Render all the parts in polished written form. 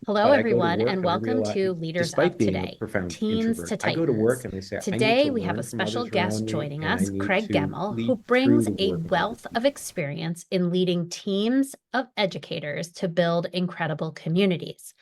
Hello, But I go to everyone, work and and I welcome realize, to Leaders despite of being a Today, profound Teens to introvert, I go to work Titans. and I say, I need to Today, we have a learn from special others guest around me joining and I us, need Craig to Gemmell, who lead through brings the a work of other wealth of people. experience in leading teams of educators to build incredible communities.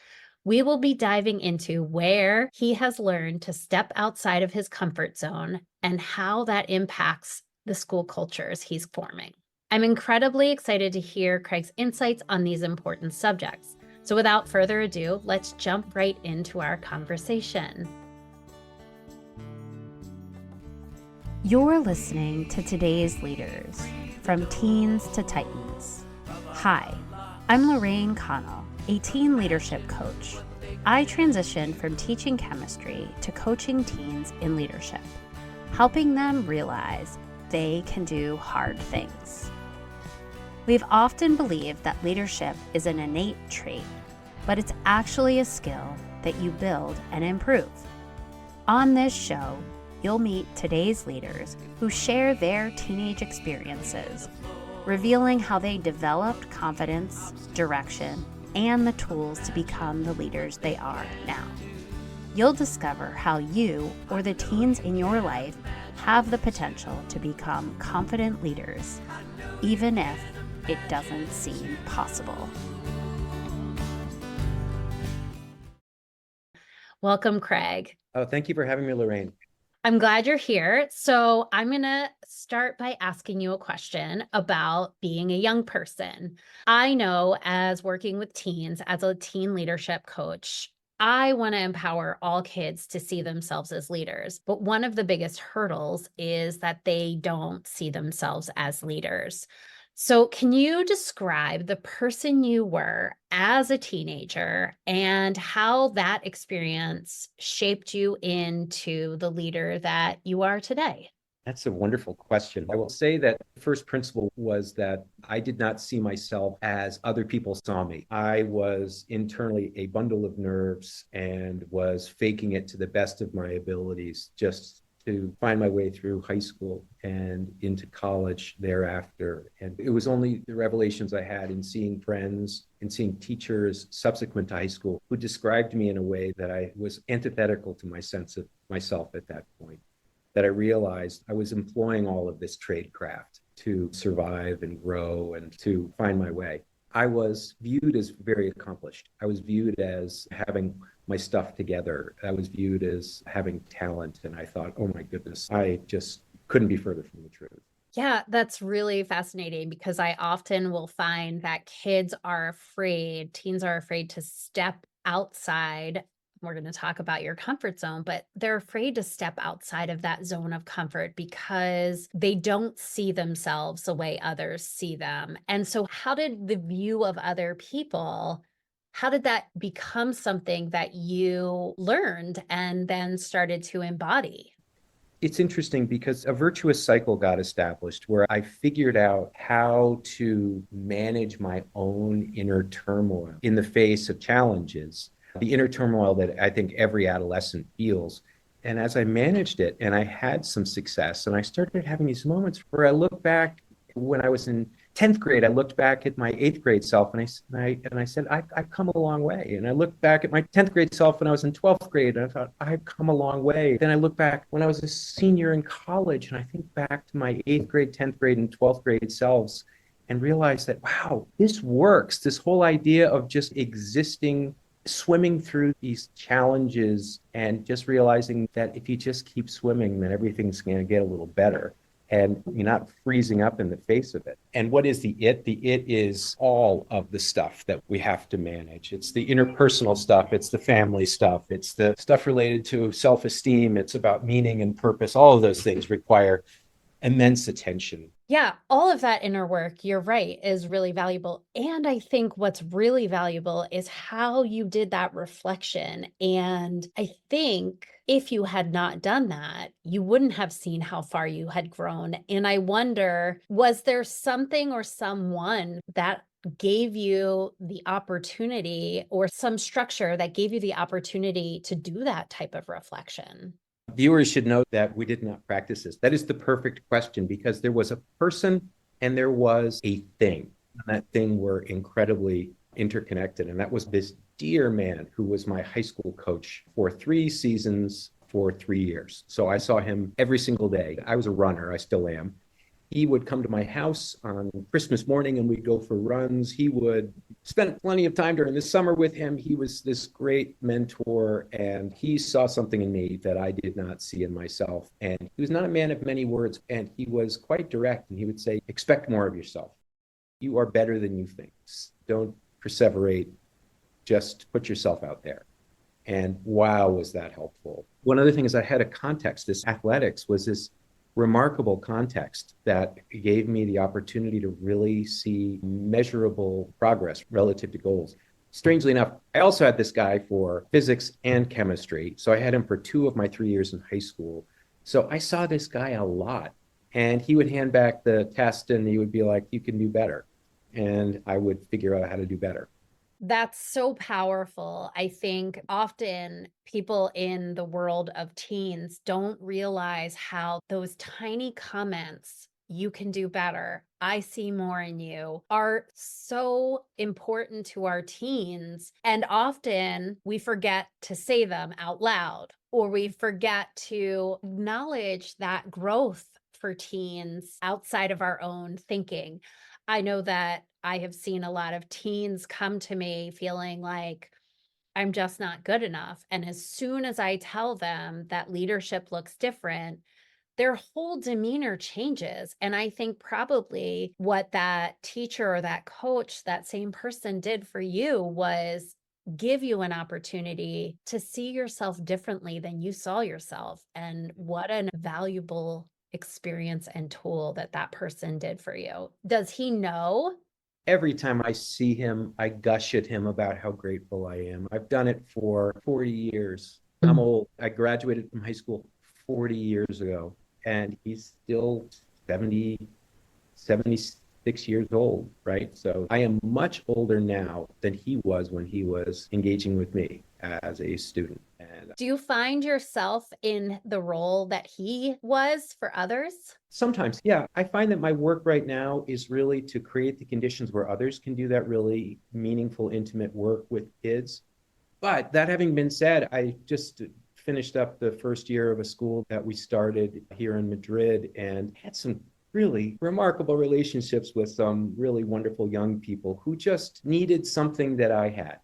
We will be diving into where he has learned to step outside of his comfort zone and how that impacts the school cultures he's forming. I'm incredibly excited to hear Craig's insights on these important subjects. So without further ado, let's jump right into our conversation. You're listening to Today's Leaders, from Teens to Titans. Hi, I'm Lorraine Connell, a teen leadership coach. I transitioned from teaching chemistry to coaching teens in leadership, helping them realize they can do hard things. We've often believed that leadership is an innate trait, but it's actually a skill that you build and improve. On this show, you'll meet today's leaders who share their teenage experiences, revealing how they developed confidence, direction, and the tools to become the leaders they are now. You'll discover how you or the teens in your life have the potential to become confident leaders, even if it doesn't seem possible. Welcome, Craig. Oh, thank you for having me, Lorraine. I'm glad you're here. So I'm going to start by asking you a question about being a young person. I know, as working with teens, as a teen leadership coach, I want to empower all kids to see themselves as leaders. But one of the biggest hurdles is that they don't see themselves as leaders. So, can you describe the person you were as a teenager and how that experience shaped you into the leader that you are today? That's a wonderful question. I will say that the first principle was that I did not see myself as other people saw me. I was internally a bundle of nerves and was faking it to the best of my abilities just to find my way through high school and into college thereafter. And it was only the revelations I had in seeing friends and seeing teachers subsequent to high school who described me in a way that I was antithetical to my sense of myself at that point, that I realized I was employing all of this tradecraft to survive and grow and to find my way. I was viewed as very accomplished. I was viewed as having my stuff together. I was viewed as having talent. And I thought, oh my goodness, I just couldn't be further from the truth. Yeah, that's really fascinating because I often will find that teens are afraid to step outside. We're going to talk about your comfort zone, but they're afraid to step outside of that zone of comfort because they don't see themselves the way others see them. And so, how did the view of other people? How did that become something that you learned and then started to embody? It's interesting because a virtuous cycle got established where I figured out how to manage my own inner turmoil in the face of challenges, the inner turmoil that I think every adolescent feels. And as I managed it and I had some success, and I started having these moments where I look back when I was in 10th grade, I looked back at my eighth grade self and I said, I've come a long way. And I looked back at my 10th grade self when I was in 12th grade and I thought, I've come a long way. Then I look back when I was a senior in college and I think back to my eighth grade, 10th grade, and 12th grade selves and realize that, wow, this works. This whole idea of just existing, swimming through these challenges and just realizing that if you just keep swimming, then everything's going to get a little better and you're not freezing up in the face of it. And what is the it? The it is all of the stuff that we have to manage. It's the interpersonal stuff, it's the family stuff, it's the stuff related to self-esteem, it's about meaning and purpose. All of those things require immense attention. Yeah, all of that inner work, you're right, is really valuable. And I think what's really valuable is how you did that reflection. And I think if you had not done that, you wouldn't have seen how far you had grown. And I wonder, was there something or someone that gave you the opportunity or some structure that gave you the opportunity to do that type of reflection? Viewers should know that we did not practice this. That is the perfect question because there was a person and there was a thing. And that thing were incredibly interconnected. And that was this dear man who was my high school coach for 3 seasons for 3 years. So I saw him every single day. I was a runner, I still am. He would come to my house on Christmas morning and we'd go for runs. He would spend plenty of time during the summer with him. He was this great mentor and he saw something in me that I did not see in myself. And he was not a man of many words and he was quite direct and he would say, expect more of yourself. You are better than you think. Don't perseverate, just put yourself out there. And wow, was that helpful. One other thing is I had a context. This athletics was this remarkable context that gave me the opportunity to really see measurable progress relative to goals. Strangely enough, I also had this guy for physics and chemistry. So I had him for 2 of my 3 years in high school. So I saw this guy a lot. And he would hand back the test and he would be like, you can do better. And I would figure out how to do better. That's so powerful. I think often people in the world of teens don't realize how those tiny comments, you can do better, I see more in you, are so important to our teens. And often we forget to say them out loud, or we forget to acknowledge that growth for teens outside of our own thinking. I know that I have seen a lot of teens come to me feeling like I'm just not good enough. And as soon as I tell them that leadership looks different, their whole demeanor changes. And I think probably what that teacher or that coach, that same person did for you was give you an opportunity to see yourself differently than you saw yourself. And what an valuable experience and tool that that person did for you. Does he know? Every time I see him, I gush at him about how grateful I am. I've done it for 40 years. I'm old. I graduated from high school 40 years ago, and he's still 70, 76 years old, right? So I am much older now than he was when he was engaging with me as a student. And Do you find yourself in the role that he was for others? sometimes, yeah, I find that my work right now is really to create the conditions where others can do that really meaningful, intimate work with kids. But that having been said, I just finished up the first year of a school that we started here in Madrid and had some really remarkable relationships with some really wonderful young people who just needed something that I had,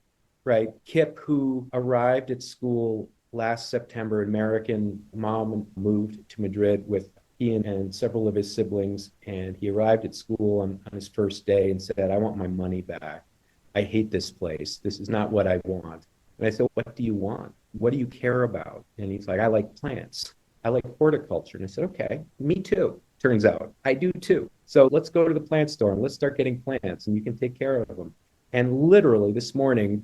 right? Kip, who arrived at school last September, American mom, moved to Madrid with he and several of his siblings, and he arrived at school on his first day and said, I want my money back. I hate this place. This is not what I want. And I said, what do you want? What do you care about? And he's like, I like plants. I like horticulture. And I said, okay, me too. Turns out I do too. So let's go to the plant store and let's start getting plants and you can take care of them. And literally this morning,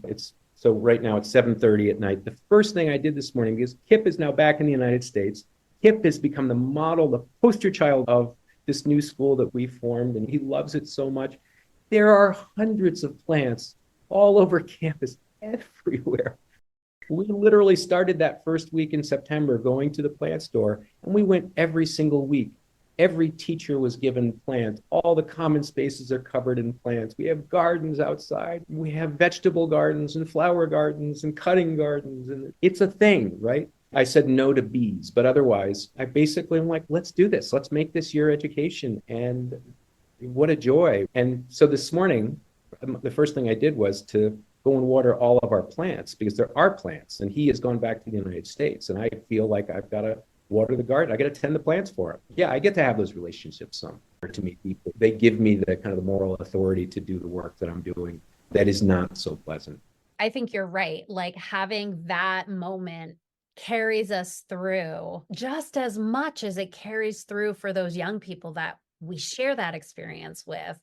so right now it's 7:30 at night. The first thing I did this morning, because Kip is now back in the United States, Kip has become the model, the poster child of this new school that we formed, and he loves it so much. There are hundreds of plants all over campus, everywhere. We literally started that first week in September going to the plant store, and we went every single week. Every teacher was given plants. All the common spaces are covered in plants. We have gardens outside. We have vegetable gardens and flower gardens and cutting gardens. And it's a thing, right? I said no to bees, but otherwise, I basically am like, let's do this. Let's make this your education. And what a joy. And so this morning, the first thing I did was to go and water all of our plants because there are plants. And he has gone back to the United States. And I feel like I've got to water the garden. I got to tend the plants for him. Yeah, I get to have those relationships some to meet people. They give me the kind of the moral authority to do the work that I'm doing that is not so pleasant. I think you're right. Like having that moment carries us through just as much as it carries through for those young people that we share that experience with.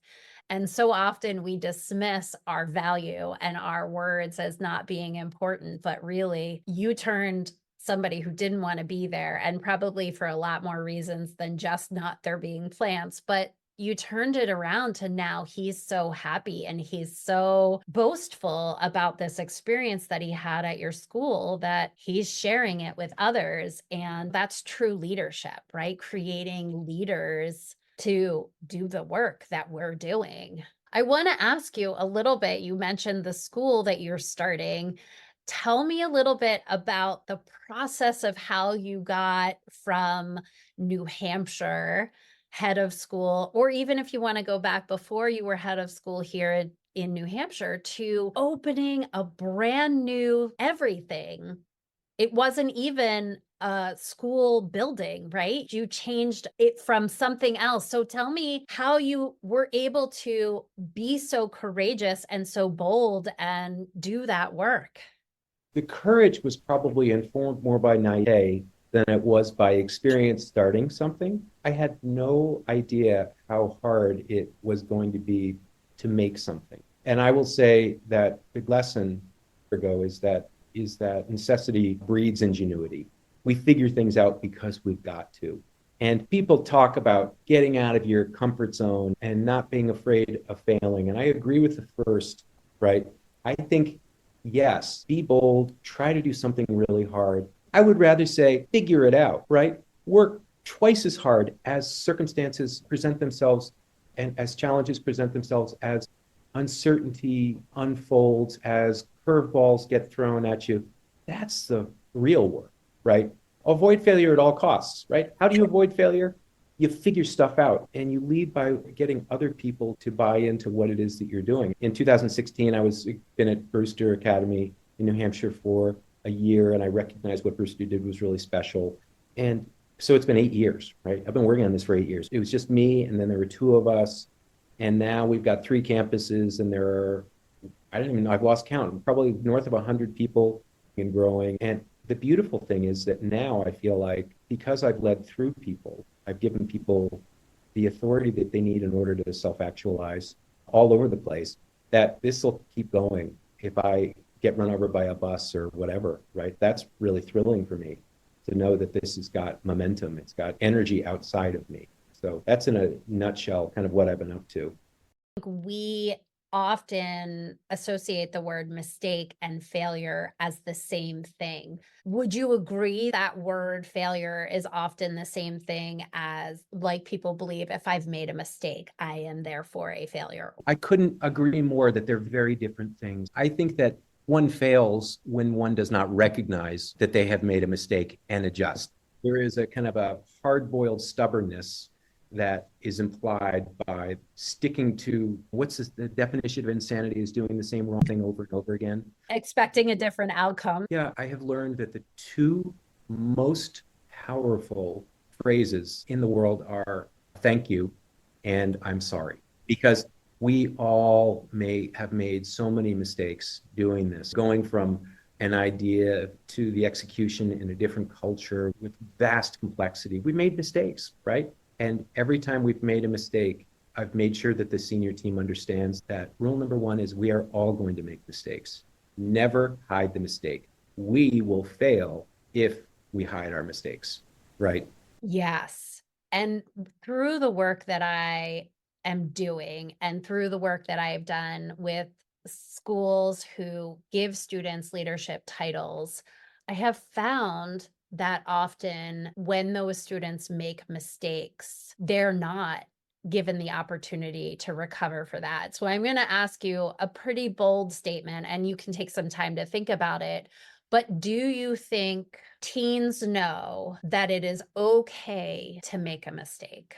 And so often we dismiss our value and our words as not being important, but really you turned somebody who didn't want to be there, and probably for a lot more reasons than just not there being plants, but you turned it around to now he's so happy and he's so boastful about this experience that he had at your school that he's sharing it with others. And that's true leadership, right? Creating leaders to do the work that we're doing. I want to ask you a little bit. You mentioned the school that you're starting. Tell me a little bit about the process of how you got from New Hampshire, head of school, or even if you want to go back before you were head of school here in New Hampshire, to opening a brand new everything. It wasn't even a school building, right? You changed it from something else. So tell me how you were able to be so courageous and so bold and do that work. The courage was probably informed more by naivete than it was by experience starting something. I had no idea how hard it was going to be to make something. And I will say that the lesson ago is that necessity breeds ingenuity. We figure things out because we've got to. And people talk about getting out of your comfort zone and not being afraid of failing. And I agree with the first, right? I think, yes, be bold, try to do something really hard. I would rather say, figure it out, right? Work twice as hard as circumstances present themselves and as challenges present themselves, as uncertainty unfolds, as curveballs get thrown at you. That's the real work, right? Avoid failure at all costs, right? How do you avoid failure? You figure stuff out and you lead by getting other people to buy into what it is that you're doing. In 2016, I was been at Brewster Academy in New Hampshire for a year, and I recognized what Brewster did was really special. And so it's been 8 years, right? I've been working on this for 8 years. It was just me, and then there were two of us, and now we've got 3 campuses, and there are, I don't even know, I've lost count, probably north of 100 people and growing. And the beautiful thing is that now I feel like because I've led through people, I've given people the authority that they need in order to self-actualize all over the place, that this will keep going if I get run over by a bus or whatever, right? That's really thrilling for me to know that this has got momentum. It's got energy outside of me. So that's in a nutshell kind of what I've been up to. We often associate the word mistake and failure as the same thing. Would you agree that word failure is often the same thing as, like, people believe if I've made a mistake, I am therefore a failure? I couldn't agree more that they're very different things. I think that one fails when one does not recognize that they have made a mistake and adjust. There is a kind of a hard-boiled stubbornness that is implied by sticking to the definition of insanity is doing the same wrong thing over and over again. Expecting a different outcome. Yeah, I have learned that the two most powerful phrases in the world are thank you and I'm sorry. Because we all may have made so many mistakes doing this, going from an idea to the execution in a different culture with vast complexity. We made mistakes, right? And every time we've made a mistake, I've made sure that the senior team understands that rule number one is we are all going to make mistakes. Never hide the mistake. We will fail if we hide our mistakes, right? Yes. And through the work that I am doing and through the work that I've done with schools who give students leadership titles, I have found that often when those students make mistakes, they're not given the opportunity to recover for that. So I'm going to ask you a pretty bold statement, and you can take some time to think about it. But do you think teens know that it is okay to make a mistake?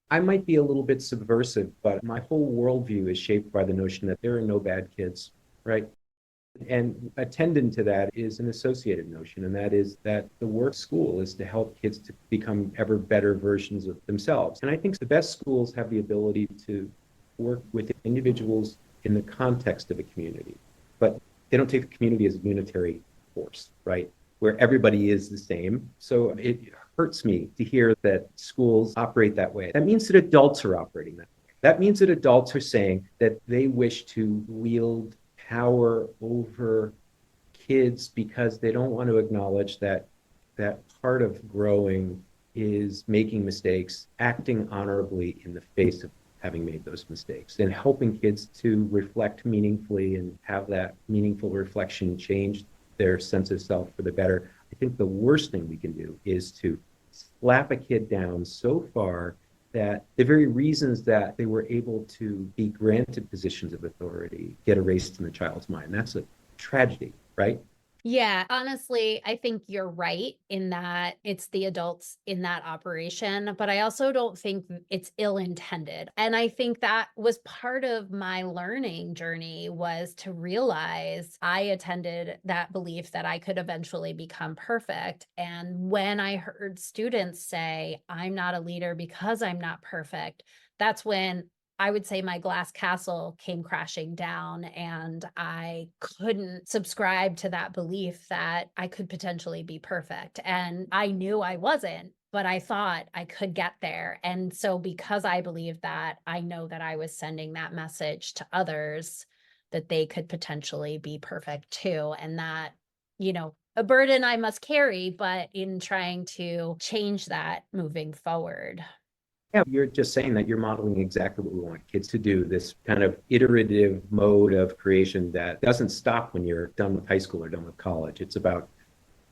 I might be a little bit subversive, but my whole worldview is shaped by the notion that there are no bad kids, right? And attendant to that is an associated notion, and that is that the work of school is to help kids to become ever better versions of themselves. And I think the best schools have the ability to work with individuals in the context of a community, but they don't take the community as a unitary force, right? Where everybody is the same. So it hurts me to hear that schools operate that way. That means that adults are operating that way. That means that adults are saying that they wish to wield power over kids because they don't want to acknowledge that part of growing is making mistakes, acting honorably in the face of having made those mistakes, and helping kids to reflect meaningfully and have that meaningful reflection change their sense of self for the better. I think the worst thing we can do is to slap a kid down so far that the very reasons that they were able to be granted positions of authority get erased in the child's mind. That's a tragedy, right? Yeah, honestly, I think you're right in that it's the adults in that operation, but I also don't think it's ill-intended. And I think that was part of my learning journey was to realize I attended that belief that I could eventually become perfect. And when I heard students say, I'm not a leader because I'm not perfect, that's when I would say my glass castle came crashing down, and I couldn't subscribe to that belief that I could potentially be perfect. And I knew I wasn't, but I thought I could get there. And so, because I believed that, I know that I was sending that message to others that they could potentially be perfect too. And that, a burden I must carry, but in trying to change that moving forward. Yeah, you're just saying that you're modeling exactly what we want kids to do, this kind of iterative mode of creation that doesn't stop when you're done with high school or done with college. It's about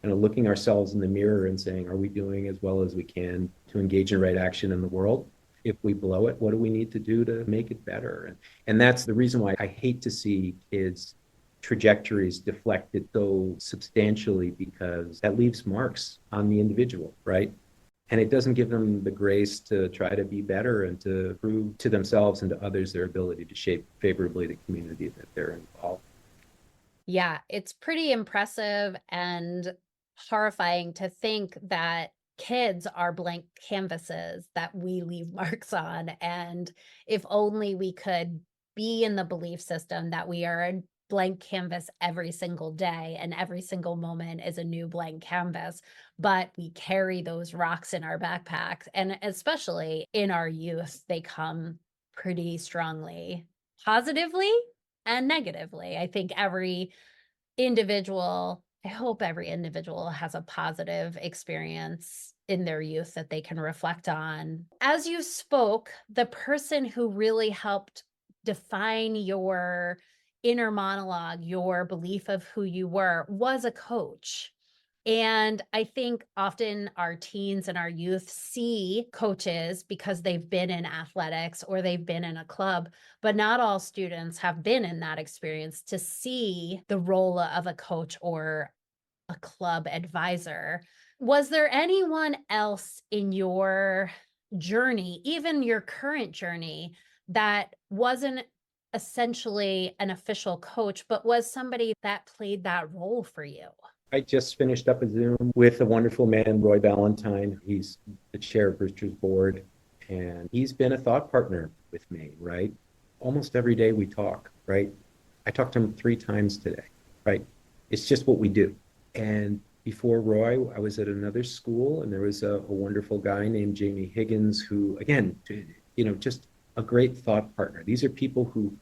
kind of looking ourselves in the mirror and saying, are we doing as well as we can to engage in right action in the world? If we blow it, what do we need to do to make it better? And that's the reason why I hate to see kids' trajectories deflected so substantially, because that leaves marks on the individual, right? And it doesn't give them the grace to try to be better and to prove to themselves and to others their ability to shape favorably the community that they're involved. Yeah, it's pretty impressive and horrifying to think that kids are blank canvases that we leave marks on. And if only we could be in the belief system that we are a blank canvas every single day and every single moment is a new blank canvas, but we carry those rocks in our backpacks. And especially in our youth, they come pretty strongly, positively and negatively. I think I hope every individual has a positive experience in their youth that they can reflect on. As you spoke, the person who really helped define your inner monologue, your belief of who you were, was a coach. And I think often our teens and our youth see coaches because they've been in athletics or they've been in a club, but not all students have been in that experience to see the role of a coach or a club advisor. Was there anyone else in your journey, even your current journey, that wasn't essentially an official coach, but was somebody that played that role for you? I just finished up a Zoom with a wonderful man, Roy Valentine. He's the chair of Brewster's board, and he's been a thought partner with me, right? Almost every day we talk, right? I talked to him 3 times today, right? It's just what we do. And before Roy, I was at another school, and there was a wonderful guy named Jamie Higgins who, again, just a great thought partner. These are people who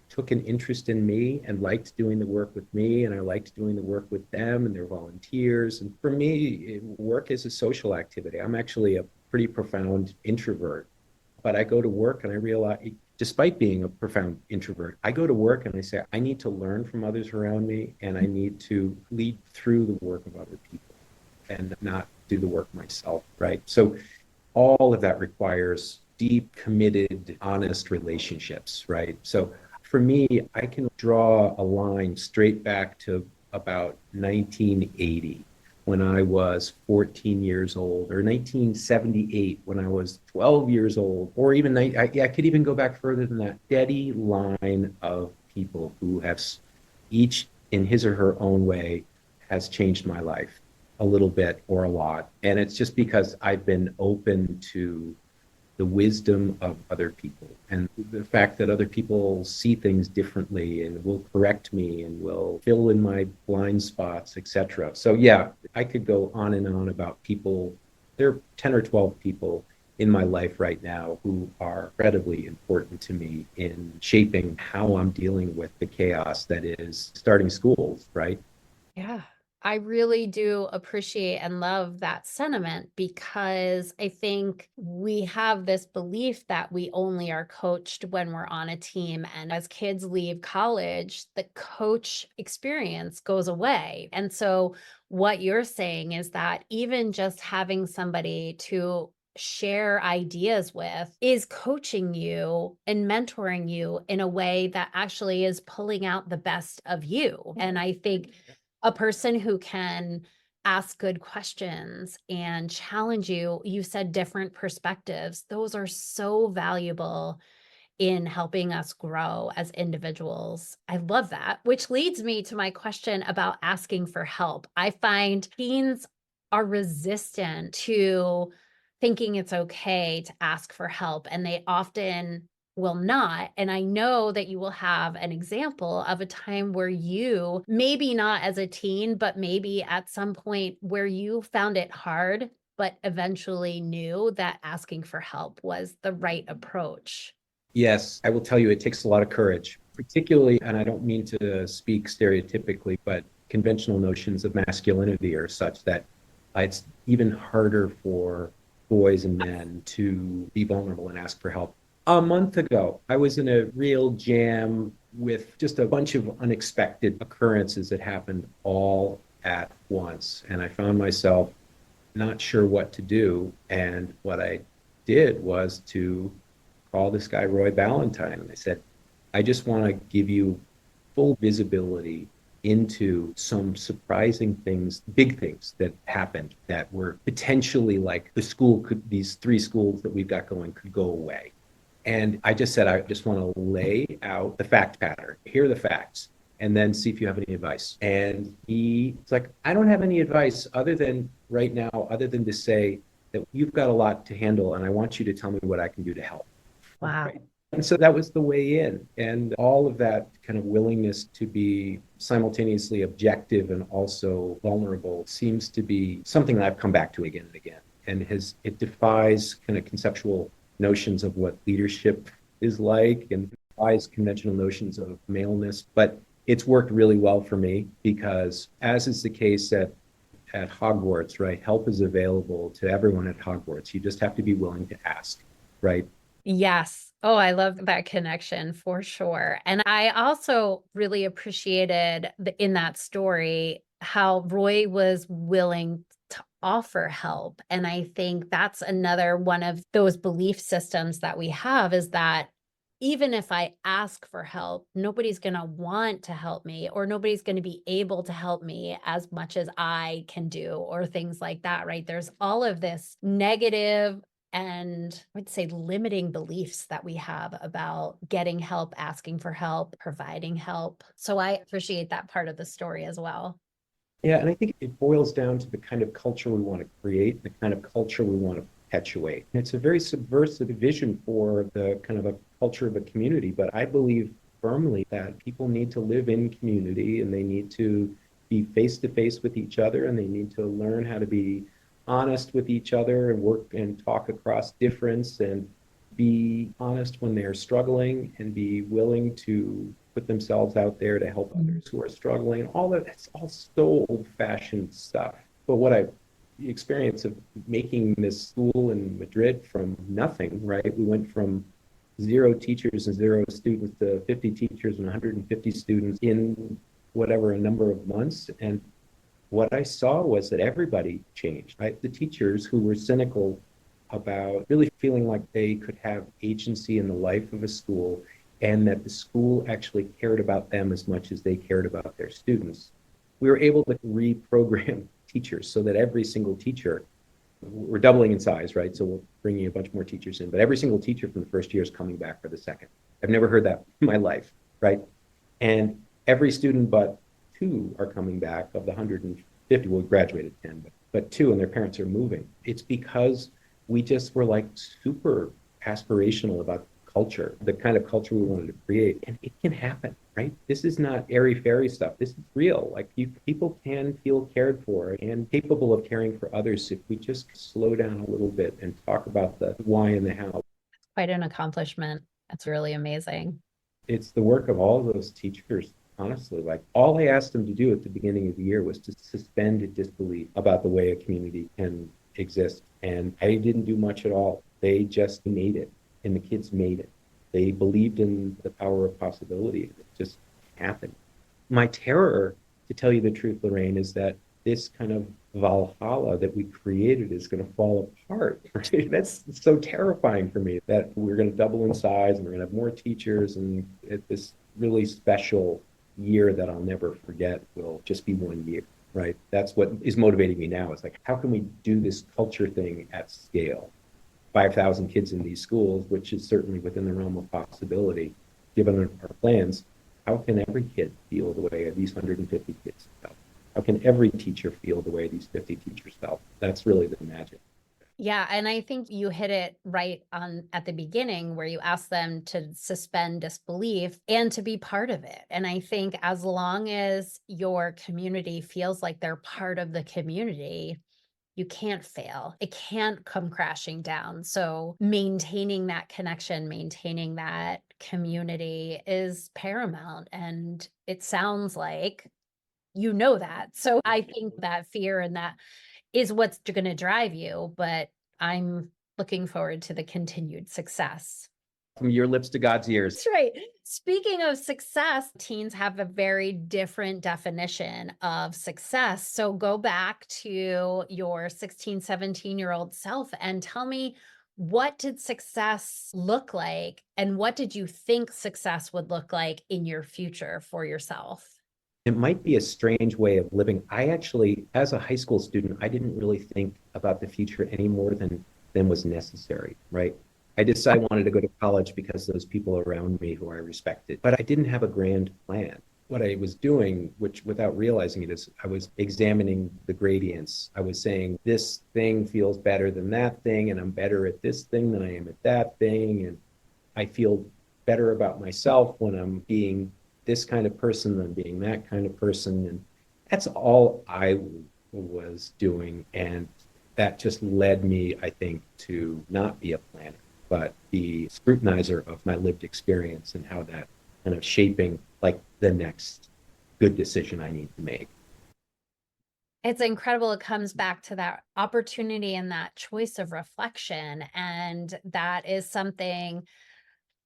took an interest in me and liked doing the work with me, and I liked doing the work with them, and they're volunteers. And for me, work is a social activity. I'm actually a pretty profound introvert, but I go to work and I realize, despite being a profound introvert, I go to work and I say, I need to learn from others around me, and I need to lead through the work of other people and not do the work myself, right? So all of that requires deep, committed, honest relationships, right? So for me, I can draw a line straight back to about 1980 when I was 14 years old, or 1978 when I was 12 years old, or even I could even go back further than that. Steady line of people who have each, in his or her own way, has changed my life a little bit or a lot. And it's just because I've been open to the wisdom of other people and the fact that other people see things differently and will correct me and will fill in my blind spots, etc. So yeah, I could go on and on about people. There are 10 or 12 people in my life right now who are incredibly important to me in shaping how I'm dealing with the chaos that is starting schools, right? Yeah. I really do appreciate and love that sentiment because I think we have this belief that we only are coached when we're on a team. And as kids leave college, the coach experience goes away. And so, what you're saying is that even just having somebody to share ideas with is coaching you and mentoring you in a way that actually is pulling out the best of you. And I think a person who can ask good questions and challenge you, you said different perspectives, those are so valuable in helping us grow as individuals. I love that, which leads me to my question about asking for help. I find teens are resistant to thinking it's okay to ask for help, and they often will not. And I know that you will have an example of a time where you, maybe not as a teen, but maybe at some point where you found it hard, but eventually knew that asking for help was the right approach. Yes, I will tell you, it takes a lot of courage, particularly, and I don't mean to speak stereotypically, but conventional notions of masculinity are such that it's even harder for boys and men to be vulnerable and ask for help. A month ago, I was in a real jam with just a bunch of unexpected occurrences that happened all at once. And I found myself not sure what to do. And what I did was to call this guy Roy Ballantyne, and I said, I just want to give you full visibility into some surprising things, big things that happened that were potentially like the school could, these three schools that we've got going could go away. And I just said, I just want to lay out the fact pattern, hear the facts, and then see if you have any advice. And he's like, I don't have any advice other than right now, other than to say that you've got a lot to handle, and I want you to tell me what I can do to help. Wow. Right. And so that was the way in. And all of that kind of willingness to be simultaneously objective and also vulnerable seems to be something that I've come back to again and again. And it defies kind of conceptual notions of what leadership is like and defies conventional notions of maleness. But it's worked really well for me because, as is the case at Hogwarts, right? Help is available to everyone at Hogwarts. You just have to be willing to ask, right? Yes. Oh, I love that connection for sure. And I also really appreciated in that story how Roy was willing to offer help. And I think that's another one of those belief systems that we have is that even if I ask for help, nobody's going to want to help me or nobody's going to be able to help me as much as I can do or things like that, right? There's all of this negative and I'd say limiting beliefs that we have about getting help, asking for help, providing help. So I appreciate that part of the story as well. Yeah, and I think it boils down to the kind of culture we want to create, the kind of culture we want to perpetuate. And it's a very subversive vision for the kind of a culture of a community, but I believe firmly that people need to live in community and they need to be face to face with each other and they need to learn how to be honest with each other and work and talk across difference and be honest when they're struggling and be willing to put themselves out there to help others who are struggling. All that, it's all so old-fashioned stuff. But what I the experience of making this school in Madrid from nothing, right? We went from 0 teachers and 0 students to 50 teachers and 150 students in whatever a number of months. And what I saw was that everybody changed, right? The teachers who were cynical about really feeling like they could have agency in the life of a school and that the school actually cared about them as much as they cared about their students. We were able to reprogram teachers so that every single teacher, we're doubling in size, right? So we're bringing a bunch more teachers in, but every single teacher from the first year is coming back for the second. I've never heard that in my life, right? And every student but 2 are coming back of the 150. Well, we graduated 10, but 2 and their parents are moving. It's because we just were like super aspirational about culture, the kind of culture we wanted to create. And it can happen, right? This is not airy fairy stuff. This is real. Like people can feel cared for and capable of caring for others if we just slow down a little bit and talk about the why and the how. Quite an accomplishment. That's really amazing. It's the work of all of those teachers, honestly. Like all I asked them to do at the beginning of the year was to suspend disbelief about the way a community can exist. And I didn't do much at all. They just made it, and the kids made it. They believed in the power of possibility. It just happened. My terror, to tell you the truth, Lorraine, is that this kind of Valhalla that we created is going to fall apart. Right? That's so terrifying for me that we're going to double in size and we're going to have more teachers, and this really special year that I'll never forget will just be 1 year. Right? That's what is motivating me now. It's like, how can we do this culture thing at scale? 5,000 kids in these schools, which is certainly within the realm of possibility, given our plans. How can every kid feel the way these 150 kids felt? How can every teacher feel the way these 50 teachers felt? That's really the magic. Yeah, and I think you hit it right on at the beginning where you asked them to suspend disbelief and to be part of it. And I think as long as your community feels like they're part of the community, you can't fail. It can't come crashing down. So maintaining that connection, maintaining that community is paramount. And it sounds like you know that. So I think that fear and that is what's going to drive you, but I'm looking forward to the continued success. From your lips to God's ears. That's right. Speaking of success, teens have a very different definition of success. So go back to your 16, 17-year-old self and tell me, what did success look like? And what did you think success would look like in your future for yourself? It might be a strange way of living. I actually, as a high school student, I didn't really think about the future any more than was necessary, right? I decided I wanted to go to college because those people around me who I respected, but I didn't have a grand plan. What I was doing, which without realizing it, is I was examining the gradients. I was saying this thing feels better than that thing, and I'm better at this thing than I am at that thing, and I feel better about myself when I'm being this kind of person than being that kind of person. And that's all I was doing. And that just led me, I think, to not be a planner, but the scrutinizer of my lived experience and how that kind of shaping like the next good decision I need to make. It's incredible. It comes back to that opportunity and that choice of reflection. And that is something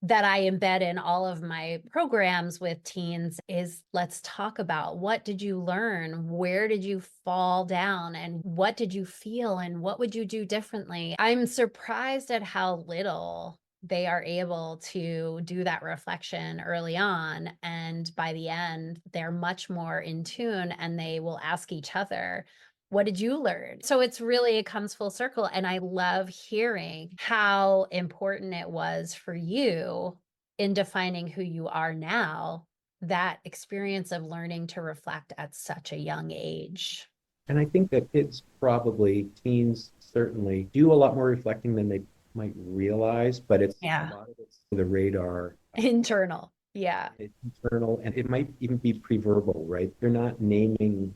that I embed in all of my programs with teens is let's talk about what did you learn? Where did you fall down? And what did you feel? And what would you do differently? I'm surprised at how little they are able to do that reflection early on. And by the end, they're much more in tune and they will ask each other, what did you learn? So it's really, it comes full circle. And I love hearing how important it was for you in defining who you are now, that experience of learning to reflect at such a young age. And I think that kids, probably teens, certainly do a lot more reflecting than they might realize, but it's a Yeah. lot of it's the radar. Internal. Yeah. It's internal, and it might even be pre-verbal, right? They're not naming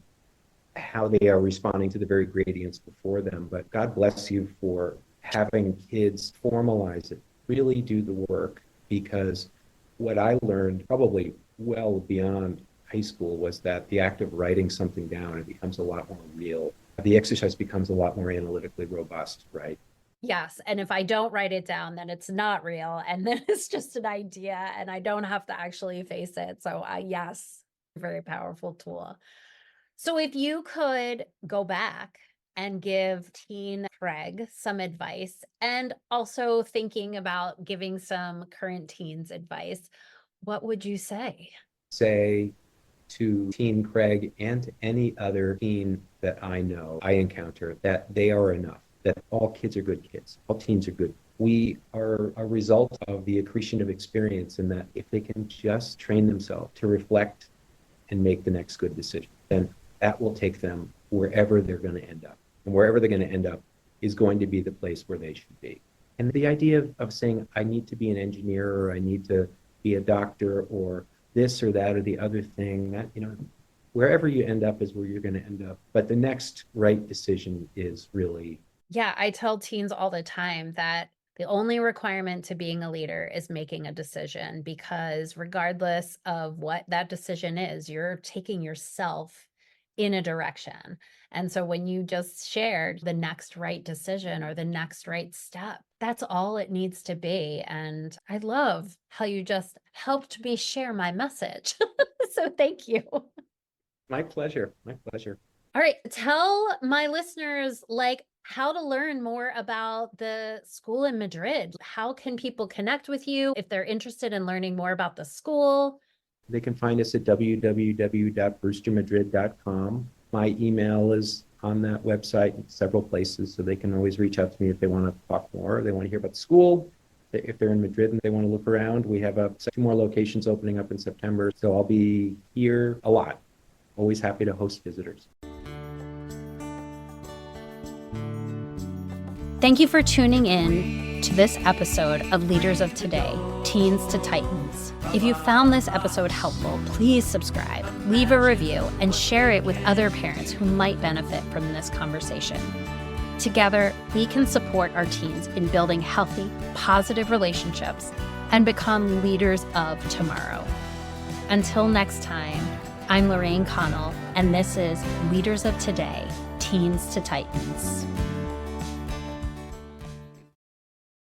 how they are responding to the very gradients before them. But God bless you for having kids formalize it, really do the work. Because what I learned, probably well beyond high school, was that the act of writing something down, it becomes a lot more real. The exercise becomes a lot more analytically robust, right? Yes. And if I don't write it down, then it's not real. And then it's just an idea and I don't have to actually face it. So, yes, very powerful tool. So if you could go back and give teen Craig some advice and also thinking about giving some current teens advice, what would you say? Say to teen Craig and to any other teen that I know, I encounter, that they are enough, that all kids are good kids, all teens are good. We are a result of the accretion of experience, and that if they can just train themselves to reflect and make the next good decision, then that will take them wherever they're going to end up. And wherever they're going to end up is going to be the place where they should be. And the idea of saying, I need to be an engineer, or I need to be a doctor, or this or that or the other thing, that, wherever you end up is where you're going to end up. But the next right decision is really. Yeah, I tell teens all the time that the only requirement to being a leader is making a decision, because regardless of what that decision is, you're taking yourself in a direction. And so when you just shared the next right decision or the next right step, that's all it needs to be. And I love how you just helped me share my message. So thank you. My pleasure. My pleasure. All right. Tell my listeners how to learn more about the school in Madrid. How can people connect with you if they're interested in learning more about the school? They can find us at www.brewstermadrid.com. My email is on that website in several places, so they can always reach out to me if they want to talk more, or they want to hear about the school. If they're in Madrid and they want to look around, we have 2 more locations opening up in September, so I'll be here a lot. Always happy to host visitors. Thank you for tuning in to this episode of Leaders of Today, Teens to Titans. If you found this episode helpful, please subscribe, leave a review, and share it with other parents who might benefit from this conversation. Together, we can support our teens in building healthy, positive relationships and become leaders of tomorrow. Until next time, I'm Lorraine Connell, and this is Leaders of Today, Teens to Titans.